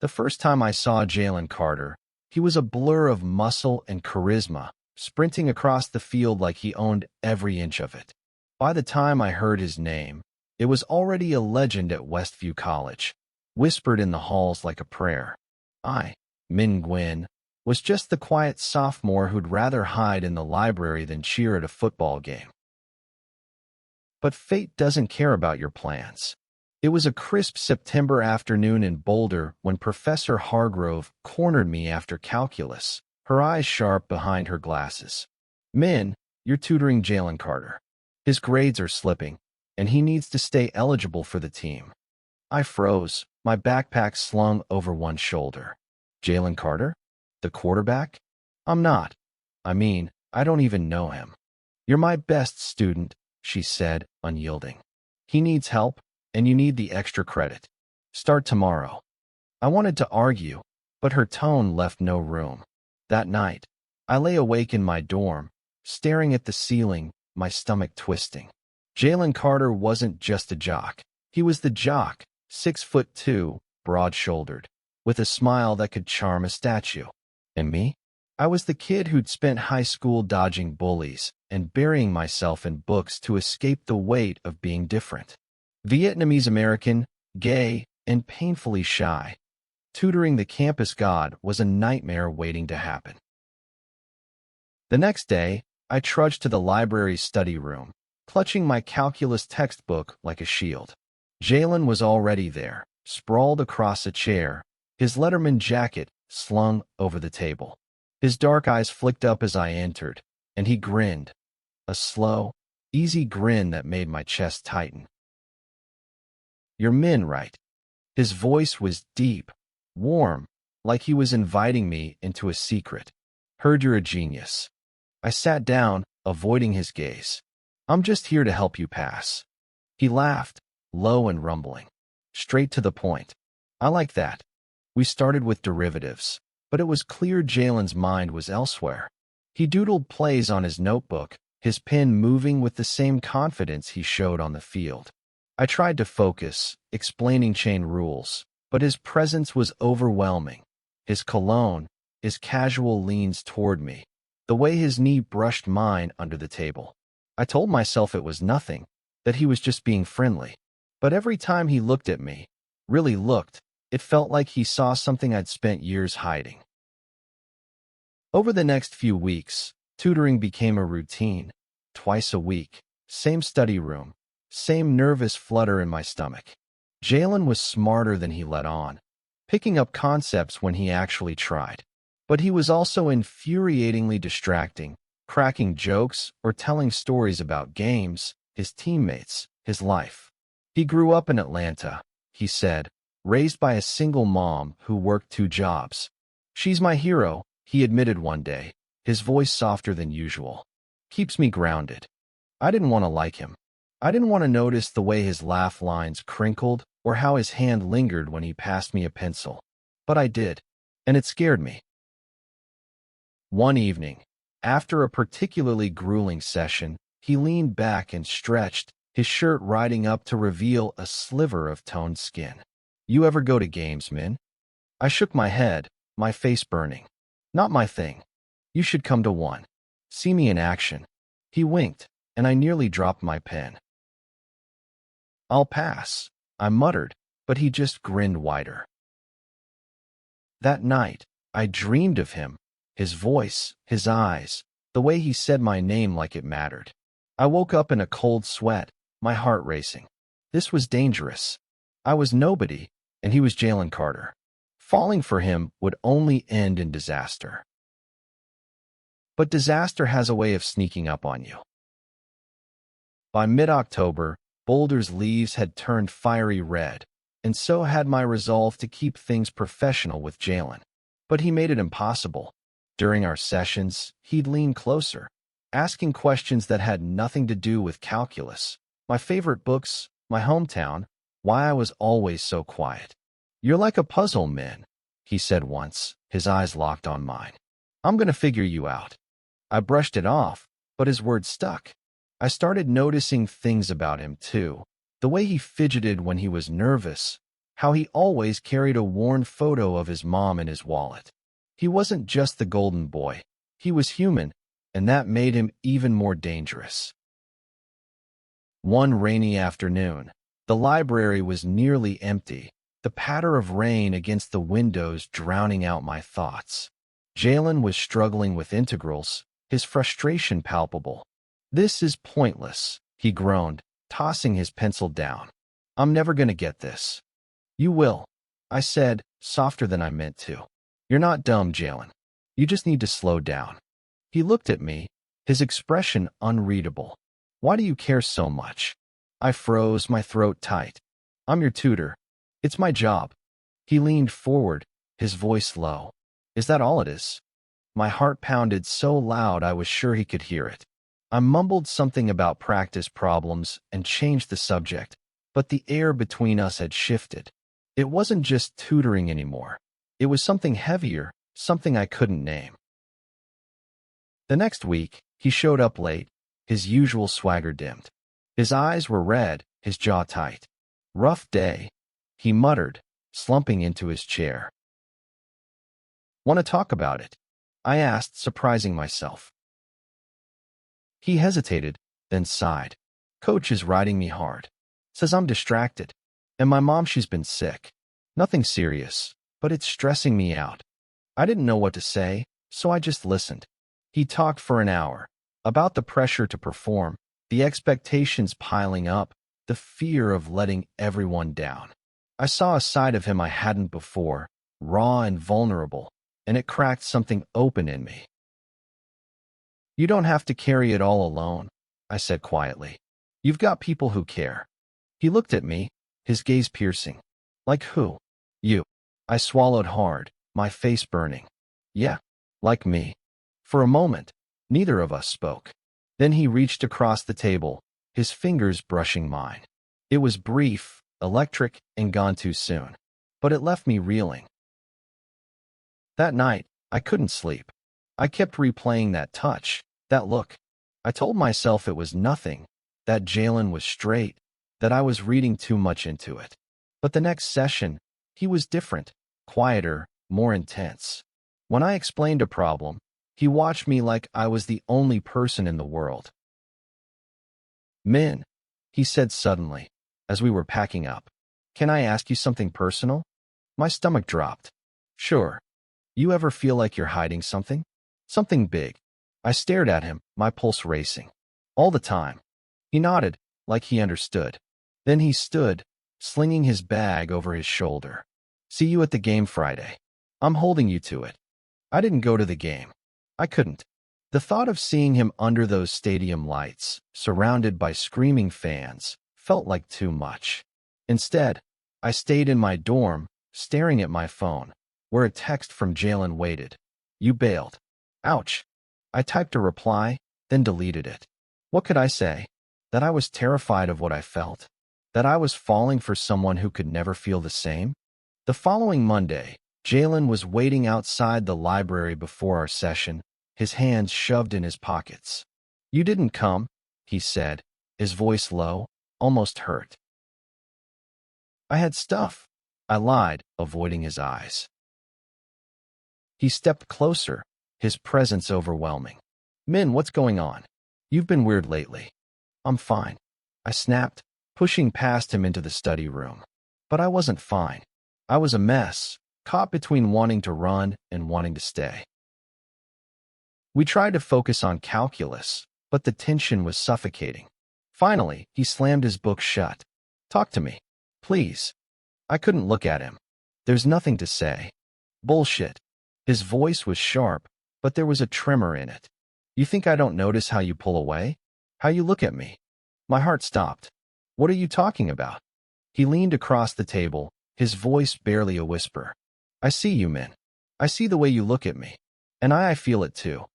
The first time I saw Jalen Carter, he was a blur of muscle and charisma, sprinting across the field like he owned every inch of it. By the time I heard his name, it was already a legend at Westview College, whispered in the halls like a prayer. Min Gwyn, was just the quiet sophomore who'd rather hide in the library than cheer at a football game. But fate doesn't care about your plans. It was a crisp September afternoon in Boulder when Professor Hargrove cornered me after calculus, her eyes sharp behind her glasses. "Min, you're tutoring Jalen Carter. His grades are slipping, and he needs to stay eligible for the team." I froze, my backpack slung over one shoulder. "Jalen Carter? The quarterback? I don't even know him." "You're my best student," she said, unyielding. "He needs help, and you need the extra credit. Start tomorrow." I wanted to argue, but her tone left no room. That night, I lay awake in my dorm, staring at the ceiling, my stomach twisting. Jalen Carter wasn't just a jock. He was the jock, 6'2", broad-shouldered, with a smile that could charm a statue. And me? I was the kid who'd spent high school dodging bullies and burying myself in books to escape the weight of being different. Vietnamese American, gay, and painfully shy. Tutoring the campus god was a nightmare waiting to happen. The next day, I trudged to the library's study room, clutching my calculus textbook like a shield. Jalen was already there, sprawled across a chair, his Letterman jacket slung over the table. His dark eyes flicked up as I entered, and he grinned. A slow, easy grin that made my chest tighten. "You're Min, right?" His voice was deep, warm, like he was inviting me into a secret. "Heard you're a genius." I sat down, avoiding his gaze. "I'm just here to help you pass." He laughed, low and rumbling. Straight to the point. I like that. We started with derivatives, but it was clear Jalen's mind was elsewhere. He doodled plays on his notebook, his pen moving with the same confidence he showed on the field. I tried to focus, explaining chain rules, but his presence was overwhelming. His cologne, his casual leans toward me, the way his knee brushed mine under the table. I told myself it was nothing, that he was just being friendly. But every time he looked at me, really looked, it felt like he saw something I'd spent years hiding. Over the next few weeks, tutoring became a routine. Twice a week, same study room, same nervous flutter in my stomach. Jalen was smarter than he let on, picking up concepts when he actually tried. But he was also infuriatingly distracting, cracking jokes or telling stories about games, his teammates, his life. He grew up in Atlanta, he said, raised by a single mom who worked 2 jobs. "She's my hero," he admitted one day, his voice softer than usual. "Keeps me grounded." I didn't want to like him. I didn't want to notice the way his laugh lines crinkled or how his hand lingered when he passed me a pencil. But I did, and it scared me. One evening, after a particularly grueling session, he leaned back and stretched, his shirt riding up to reveal a sliver of toned skin. "You ever go to games, Min?" I shook my head, my face burning. "Not my thing. You should come to one. See me in action." He winked, and I nearly dropped my pen. "I'll pass," I muttered, but he just grinned wider. That night, I dreamed of him, his voice, his eyes, the way he said my name like it mattered. I woke up in a cold sweat, my heart racing. This was dangerous. I was nobody, and he was Jalen Carter. Falling for him would only end in disaster. But disaster has a way of sneaking up on you. By mid-October, Boulder's leaves had turned fiery red, and so had my resolve to keep things professional with Jalen. But he made it impossible. During our sessions, he'd lean closer, asking questions that had nothing to do with calculus, my favorite books, my hometown, why I was always so quiet. "You're like a puzzle, Min," he said once, his eyes locked on mine. "I'm going to figure you out." I brushed it off, but his words stuck. I started noticing things about him, too. The way he fidgeted when he was nervous, how he always carried a worn photo of his mom in his wallet. He wasn't just the golden boy. He was human, and that made him even more dangerous. One rainy afternoon, the library was nearly empty, the patter of rain against the windows drowning out my thoughts. Jalen was struggling with integrals, his frustration palpable. "This is pointless," he groaned, tossing his pencil down. "I'm never going to get this." "You will," I said, softer than I meant to. "You're not dumb, Jalen. You just need to slow down." He looked at me, his expression unreadable. "Why do you care so much?" I froze, my throat tight. "I'm your tutor. It's my job." He leaned forward, his voice low. "Is that all it is?" My heart pounded so loud I was sure he could hear it. I mumbled something about practice problems and changed the subject, but the air between us had shifted. It wasn't just tutoring anymore. It was something heavier, something I couldn't name. The next week, he showed up late, his usual swagger dimmed. His eyes were red, his jaw tight. "Rough day," he muttered, slumping into his chair. "Want to talk about it?" I asked, surprising myself. He hesitated, then sighed. "Coach is riding me hard. Says I'm distracted. And my mom, she's been sick. Nothing serious, but it's stressing me out." I didn't know what to say, so I just listened. He talked for an hour, about the pressure to perform, the expectations piling up, the fear of letting everyone down. I saw a side of him I hadn't before, raw and vulnerable, and it cracked something open in me. "You don't have to carry it all alone," I said quietly. "You've got people who care." He looked at me, his gaze piercing. "Like who?" "You." I swallowed hard, my face burning. "Yeah, like me." For a moment, neither of us spoke. Then he reached across the table, his fingers brushing mine. It was brief, electric, and gone too soon, but it left me reeling. That night, I couldn't sleep. I kept replaying that touch, that look. I told myself it was nothing, that Jalen was straight, that I was reading too much into it. But the next session, he was different, quieter, more intense. When I explained a problem, he watched me like I was the only person in the world. "Min," he said suddenly, as we were packing up, "can I ask you something personal?" My stomach dropped. "Sure. You ever feel like you're hiding something? Something big?" I stared at him, my pulse racing. "All the time." He nodded, like he understood. Then he stood, slinging his bag over his shoulder. "See you at the game Friday. I'm holding you to it." I didn't go to the game. I couldn't. The thought of seeing him under those stadium lights, surrounded by screaming fans, felt like too much. Instead, I stayed in my dorm, staring at my phone, where a text from Jalen waited. "You bailed." Ouch. I typed a reply, then deleted it. What could I say? That I was terrified of what I felt? That I was falling for someone who could never feel the same? The following Monday, Jalen was waiting outside the library before our session, his hands shoved in his pockets. "You didn't come," he said, his voice low, almost hurt. "I had stuff," I lied, avoiding his eyes. He stepped closer, his presence overwhelming. "Min, what's going on? You've been weird lately." "I'm fine," I snapped, pushing past him into the study room. But I wasn't fine. I was a mess, caught between wanting to run and wanting to stay. We tried to focus on calculus, but the tension was suffocating. Finally, he slammed his book shut. "Talk to me, please." I couldn't look at him. "There's nothing to say." "Bullshit." His voice was sharp, but there was a tremor in it. "You think I don't notice how you pull away? How you look at me?" My heart stopped. "What are you talking about?" He leaned across the table, his voice barely a whisper. "I see you, Min. I see the way you look at me. And I feel it too."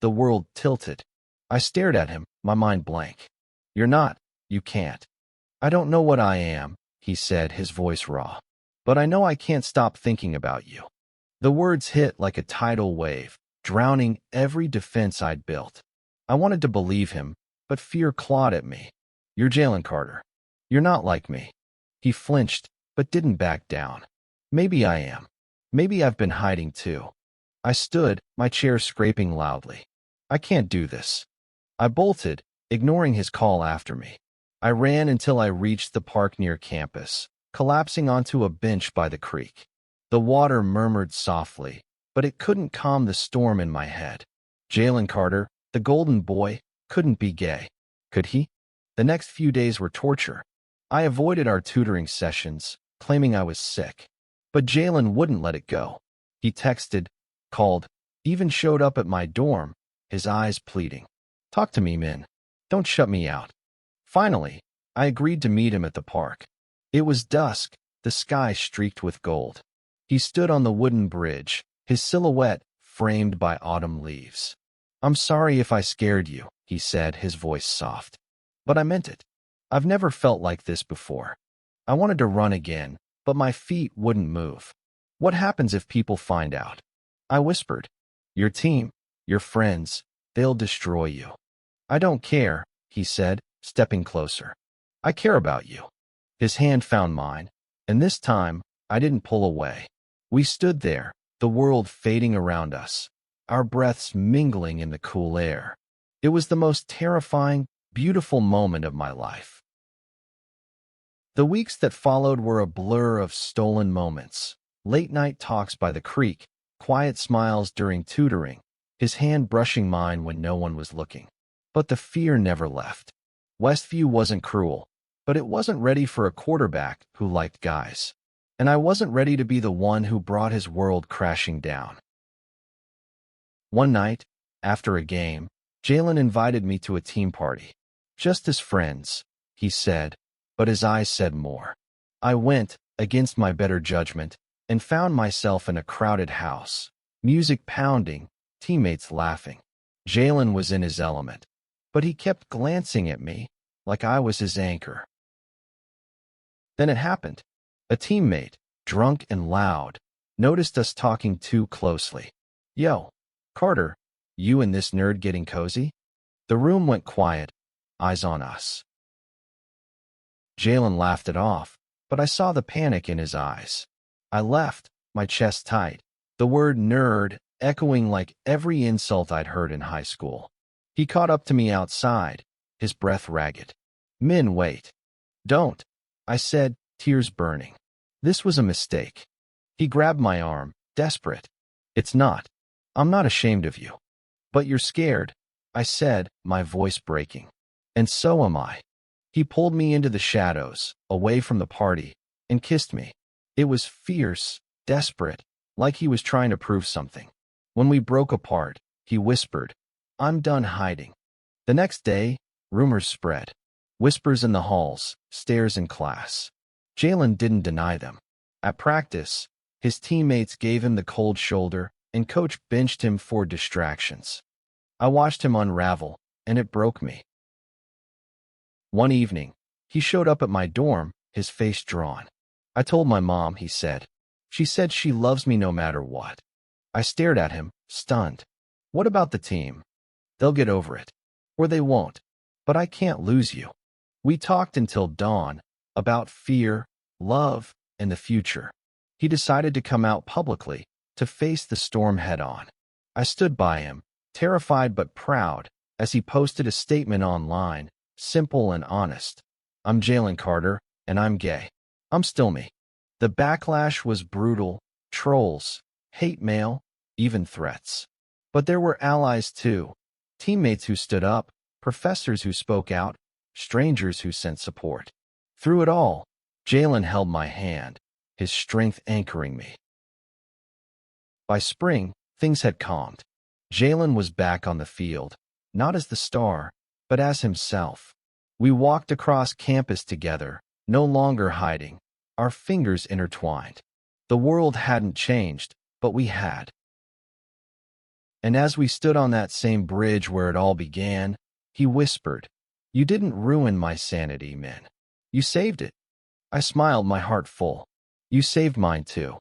The world tilted. I stared at him, my mind blank. "You're not. You can't." "I don't know what I am," he said, his voice raw. "But I know I can't stop thinking about you." The words hit like a tidal wave, drowning every defense I'd built. I wanted to believe him, but fear clawed at me. "You're Jalen Carter. You're not like me." He flinched, but didn't back down. Maybe I am. Maybe I've been hiding too. I stood, my chair scraping loudly. I can't do this. I bolted, ignoring his call after me. I ran until I reached the park near campus, collapsing onto a bench by the creek. The water murmured softly, but it couldn't calm the storm in my head. Jalen Carter, the golden boy, couldn't be gay. Could he? The next few days were torture. I avoided our tutoring sessions, claiming I was sick. But Jalen wouldn't let it go. He texted, called, even showed up at my dorm, his eyes pleading. Talk to me, Min. Don't shut me out. Finally, I agreed to meet him at the park. It was dusk, the sky streaked with gold. He stood on the wooden bridge, his silhouette framed by autumn leaves. I'm sorry if I scared you, he said, his voice soft. But I meant it. I've never felt like this before. I wanted to run again, but my feet wouldn't move. What happens if people find out? I whispered. Your team, your friends, they'll destroy you. I don't care, he said, stepping closer. I care about you. His hand found mine, and this time, I didn't pull away. We stood there, the world fading around us, our breaths mingling in the cool air. It was the most terrifying, beautiful moment of my life. The weeks that followed were a blur of stolen moments, late-night talks by the creek, quiet smiles during tutoring, his hand brushing mine when no one was looking. But the fear never left. Westview wasn't cruel, but it wasn't ready for a quarterback who liked guys. And I wasn't ready to be the one who brought his world crashing down. One night, after a game, Jalen invited me to a team party. Just as friends, he said, but his eyes said more. I went, against my better judgment, and found myself in a crowded house, music pounding, teammates laughing. Jalen was in his element, but he kept glancing at me like I was his anchor. Then it happened. A teammate, drunk and loud, noticed us talking too closely. Yo, Carter, you and this nerd getting cozy? The room went quiet, eyes on us. Jalen laughed it off, but I saw the panic in his eyes. I left, my chest tight, the word nerd echoing like every insult I'd heard in high school. He caught up to me outside, his breath ragged. Min, wait. Don't, I said, tears burning. This was a mistake. He grabbed my arm, desperate. It's not. I'm not ashamed of you. But you're scared, I said, my voice breaking. And so am I. He pulled me into the shadows, away from the party, and kissed me. It was fierce, desperate, like he was trying to prove something. When we broke apart, he whispered, I'm done hiding. The next day, rumors spread. Whispers in the halls, stares in class. Jalen didn't deny them. At practice, his teammates gave him the cold shoulder, and coach benched him for distractions. I watched him unravel, and it broke me. One evening, he showed up at my dorm, his face drawn. I told my mom, he said. She said she loves me no matter what. I stared at him, stunned. What about the team? They'll get over it. Or they won't. But I can't lose you. We talked until dawn, about fear, love, and the future. He decided to come out publicly, to face the storm head-on. I stood by him, terrified but proud, as he posted a statement online, simple and honest. I'm Jalen Carter, and I'm gay. I'm still me. The backlash was brutal, trolls, hate mail, even threats. But there were allies too, teammates who stood up, professors who spoke out, strangers who sent support. Through it all, Jalen held my hand, his strength anchoring me. By spring, things had calmed. Jalen was back on the field, not as the star, but as himself. We walked across campus together, no longer hiding, our fingers intertwined. The world hadn't changed, but we had. And as we stood on that same bridge where it all began, he whispered, You didn't ruin my sanity, Min. You saved it. I smiled, my heart full. You saved mine too.